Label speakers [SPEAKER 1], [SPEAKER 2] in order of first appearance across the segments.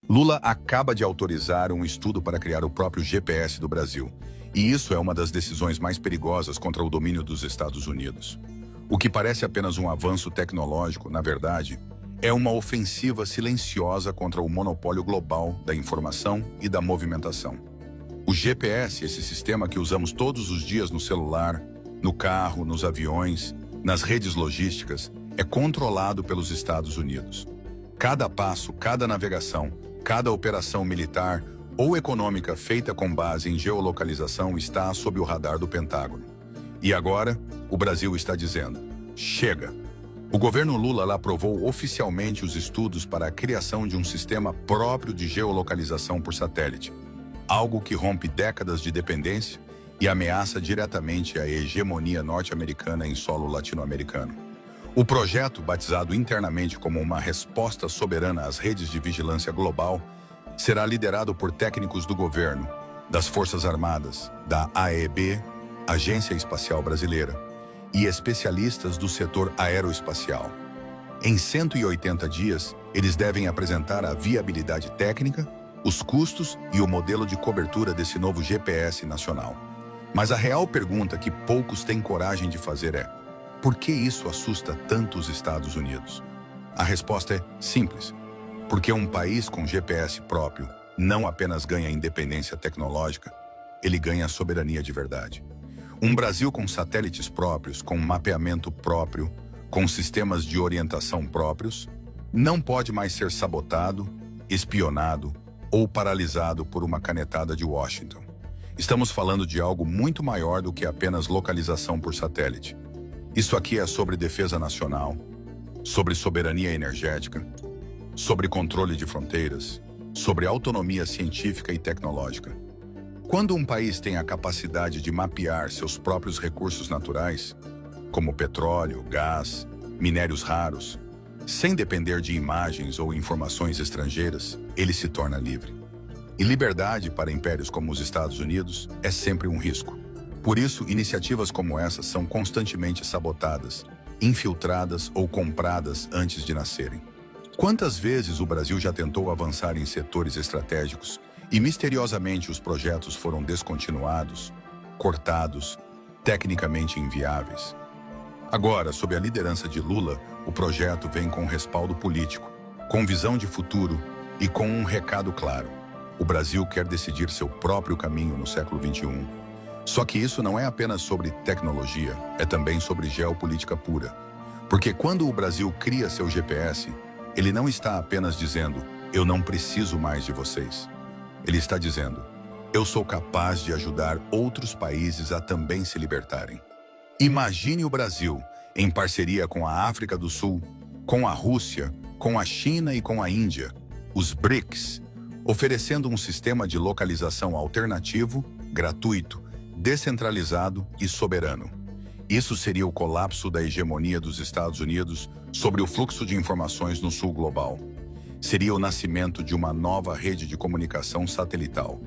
[SPEAKER 1] Lula acaba de autorizar um estudo para criar o próprio GPS do Brasil. E isso é uma das decisões mais perigosas contra o domínio dos Estados Unidos. O que parece apenas um avanço tecnológico, na verdade, é uma ofensiva silenciosa contra o monopólio global da informação e da movimentação. O GPS, esse sistema que usamos todos os dias no celular, no carro, nos aviões, nas redes logísticas, é controlado pelos Estados Unidos. Cada passo, cada navegação, cada operação militar ou econômica feita com base em geolocalização está sob o radar do Pentágono. E agora, o Brasil está dizendo: chega! O governo Lula aprovou oficialmente os estudos para a criação de um sistema próprio de geolocalização por satélite, algo que rompe décadas de dependência e ameaça diretamente a hegemonia norte-americana em solo latino-americano. O projeto, batizado internamente como uma resposta soberana às redes de vigilância global, será liderado por técnicos do governo, das Forças Armadas, da AEB, Agência Espacial Brasileira, e especialistas do setor aeroespacial. Em 180 dias, eles devem apresentar a viabilidade técnica, os custos e o modelo de cobertura desse novo GPS nacional. Mas a real pergunta que poucos têm coragem de fazer é: por que isso assusta tanto os Estados Unidos? A resposta é simples. Porque um país com GPS próprio não apenas ganha independência tecnológica, ele ganha soberania de verdade. Um Brasil com satélites próprios, com mapeamento próprio, com sistemas de orientação próprios, não pode mais ser sabotado, espionado ou paralisado por uma canetada de Washington. Estamos falando de algo muito maior do que apenas localização por satélite. Isso aqui é sobre defesa nacional, sobre soberania energética, sobre controle de fronteiras, sobre autonomia científica e tecnológica. Quando um país tem a capacidade de mapear seus próprios recursos naturais, como petróleo, gás, minérios raros, sem depender de imagens ou informações estrangeiras, ele se torna livre. E liberdade para impérios como os Estados Unidos é sempre um risco. Por isso, iniciativas como essa são constantemente sabotadas, infiltradas ou compradas antes de nascerem. Quantas vezes o Brasil já tentou avançar em setores estratégicos e misteriosamente os projetos foram descontinuados, cortados, tecnicamente inviáveis? Agora, sob a liderança de Lula, o projeto vem com respaldo político, com visão de futuro e com um recado claro: o Brasil quer decidir seu próprio caminho no século XXI. Só que isso não é apenas sobre tecnologia, é também sobre geopolítica pura. Porque quando o Brasil cria seu GPS, ele não está apenas dizendo: eu não preciso mais de vocês. Ele está dizendo: eu sou capaz de ajudar outros países a também se libertarem. Imagine o Brasil, em parceria com a África do Sul, com a Rússia, com a China e com a Índia, os BRICS, oferecendo um sistema de localização alternativo, gratuito, descentralizado e soberano. Isso seria o colapso da hegemonia dos Estados Unidos sobre o fluxo de informações no sul global. Seria o nascimento de uma nova rede de comunicação satelital.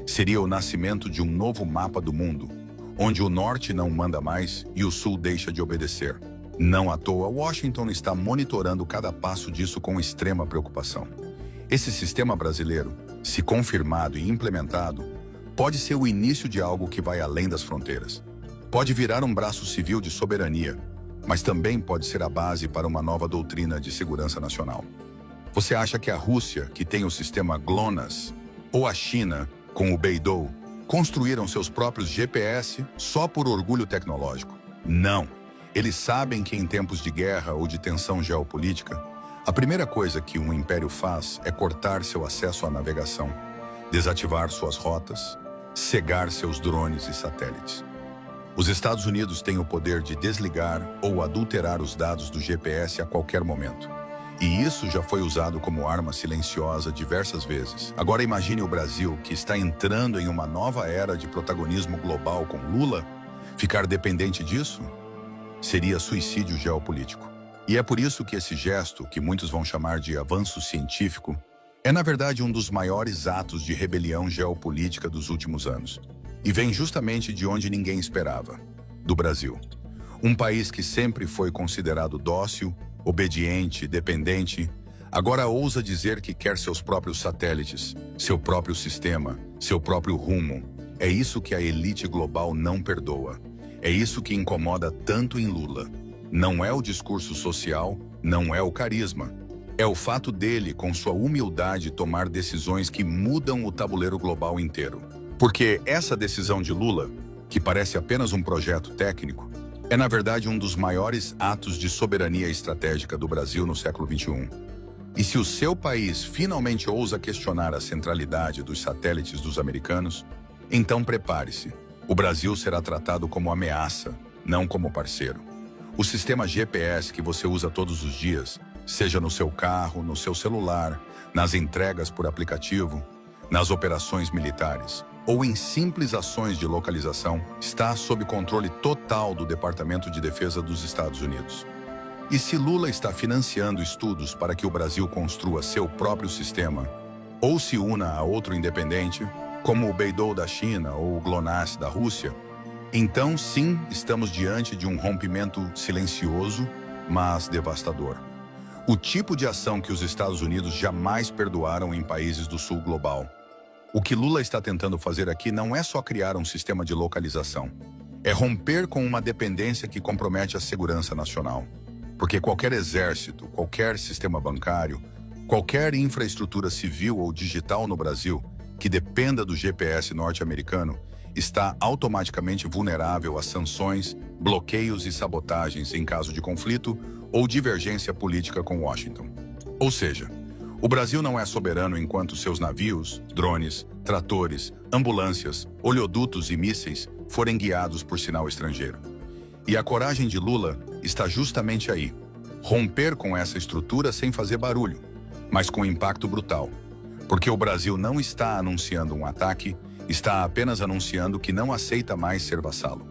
[SPEAKER 1] Seria o nascimento de um novo mapa do mundo, onde o norte não manda mais e o sul deixa de obedecer. Não à toa, Washington está monitorando cada passo disso com extrema preocupação. Esse sistema brasileiro, se confirmado e implementado, pode ser o início de algo que vai além das fronteiras. Pode virar um braço civil de soberania, mas também pode ser a base para uma nova doutrina de segurança nacional. Você acha que a Rússia, que tem o sistema GLONASS, ou a China, com o Beidou, construíram seus próprios GPS só por orgulho tecnológico? Não. Eles sabem que em tempos de guerra ou de tensão geopolítica, a primeira coisa que um império faz é cortar seu acesso à navegação, desativar suas rotas, cegar seus drones e satélites. Os Estados Unidos têm o poder de desligar ou adulterar os dados do GPS a qualquer momento. E isso já foi usado como arma silenciosa diversas vezes. Agora imagine o Brasil, que está entrando em uma nova era de protagonismo global com Lula. Ficar dependente disso seria suicídio geopolítico. E é por isso que esse gesto, que muitos vão chamar de avanço científico, é na verdade um dos maiores atos de rebelião geopolítica dos últimos anos. E vem justamente de onde ninguém esperava, do Brasil. Um país que sempre foi considerado dócil, obediente, dependente, Agora ousa dizer que quer seus próprios satélites, seu próprio sistema, seu próprio rumo. É isso que a elite global não perdoa. É isso que incomoda tanto em Lula. Não é o discurso social, não é o carisma. É o fato dele, com sua humildade, tomar decisões que mudam o tabuleiro global inteiro. Porque essa decisão de Lula, que parece apenas um projeto técnico, é na verdade um dos maiores atos de soberania estratégica do Brasil no século XXI. E se o seu país finalmente ousa questionar a centralidade dos satélites dos americanos, então prepare-se. O Brasil será tratado como ameaça, não como parceiro. O sistema GPS que você usa todos os dias, seja no seu carro, no seu celular, nas entregas por aplicativo, nas operações militares ou em simples ações de localização, está sob controle total do Departamento de Defesa dos Estados Unidos. E se Lula está financiando estudos para que o Brasil construa seu próprio sistema, ou se una a outro independente, como o Beidou da China ou o GLONASS da Rússia, então sim, estamos diante de um rompimento silencioso, mas devastador. O tipo de ação que os Estados Unidos jamais perdoaram em países do sul global. O que Lula está tentando fazer aqui não é só criar um sistema de localização. É romper com uma dependência que compromete a segurança nacional. Porque qualquer exército, qualquer sistema bancário, qualquer infraestrutura civil ou digital no Brasil que dependa do GPS norte-americano está automaticamente vulnerável a sanções, bloqueios e sabotagens em caso de conflito ou divergência política com Washington. Ou seja, o Brasil não é soberano enquanto seus navios, drones, tratores, ambulâncias, oleodutos e mísseis forem guiados por sinal estrangeiro. E a coragem de Lula está justamente aí. Romper com essa estrutura sem fazer barulho, mas com impacto brutal. Porque o Brasil não está anunciando um ataque, está apenas anunciando que não aceita mais ser vassalo.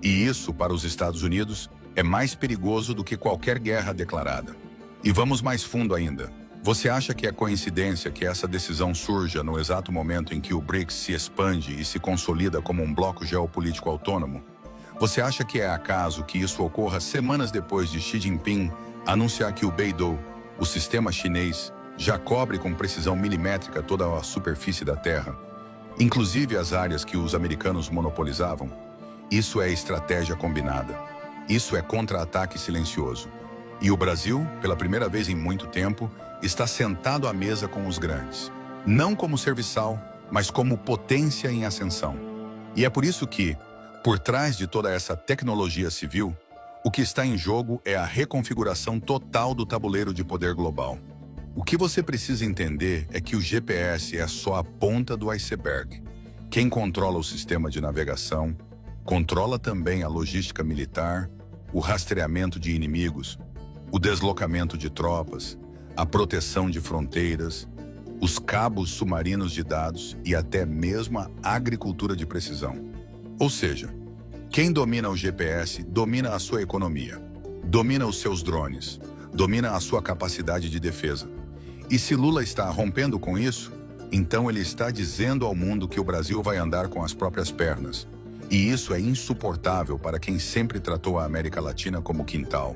[SPEAKER 1] E isso, para os Estados Unidos, é mais perigoso do que qualquer guerra declarada. E vamos mais fundo ainda. Você acha que é coincidência que essa decisão surja no exato momento em que o BRICS se expande e se consolida como um bloco geopolítico autônomo? Você acha que é acaso que isso ocorra semanas depois de Xi Jinping anunciar que o Beidou, o sistema chinês, já cobre com precisão milimétrica toda a superfície da Terra, inclusive as áreas que os americanos monopolizavam? Isso é estratégia combinada. Isso é contra-ataque silencioso. E o Brasil, pela primeira vez em muito tempo, está sentado à mesa com os grandes. Não como serviçal, mas como potência em ascensão. E é por isso que, por trás de toda essa tecnologia civil, o que está em jogo é a reconfiguração total do tabuleiro de poder global. O que você precisa entender é que o GPS é só a ponta do iceberg. Quem controla o sistema de navegação, controla também a logística militar, o rastreamento de inimigos, o deslocamento de tropas, a proteção de fronteiras, os cabos submarinos de dados e até mesmo a agricultura de precisão. Ou seja, quem domina o GPS domina a sua economia, domina os seus drones, domina a sua capacidade de defesa. E se Lula está rompendo com isso, então ele está dizendo ao mundo que o Brasil vai andar com as próprias pernas. E isso é insuportável para quem sempre tratou a América Latina como quintal.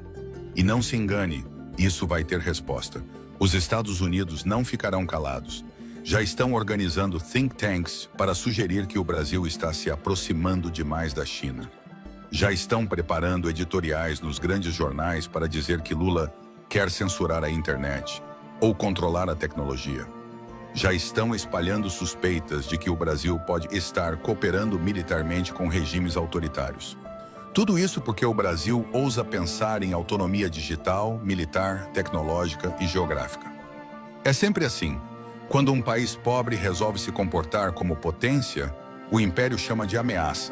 [SPEAKER 1] E não se engane, isso vai ter resposta. Os Estados Unidos não ficarão calados. Já estão organizando think tanks para sugerir que o Brasil está se aproximando demais da China. Já estão preparando editoriais nos grandes jornais para dizer que Lula quer censurar a internet ou controlar a tecnologia. Já estão espalhando suspeitas de que o Brasil pode estar cooperando militarmente com regimes autoritários. Tudo isso porque o Brasil ousa pensar em autonomia digital, militar, tecnológica e geográfica. É sempre assim. Quando um país pobre resolve se comportar como potência, o império chama de ameaça.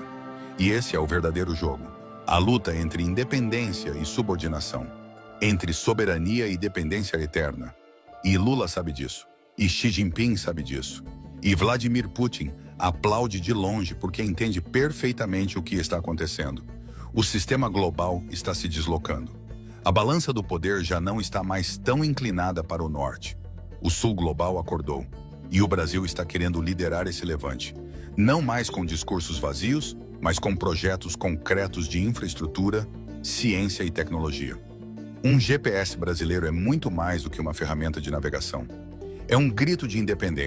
[SPEAKER 1] E esse é o verdadeiro jogo. A luta entre independência e subordinação. Entre soberania e dependência eterna. E Lula sabe disso. E Xi Jinping sabe disso. E Vladimir Putin aplaude de longe porque entende perfeitamente o que está acontecendo. O sistema global está se deslocando. A balança do poder já não está mais tão inclinada para o norte. O sul global acordou, e o Brasil está querendo liderar esse levante, não mais com discursos vazios, mas com projetos concretos de infraestrutura, ciência e tecnologia. Um GPS brasileiro é muito mais do que uma ferramenta de navegação. É um grito de independência.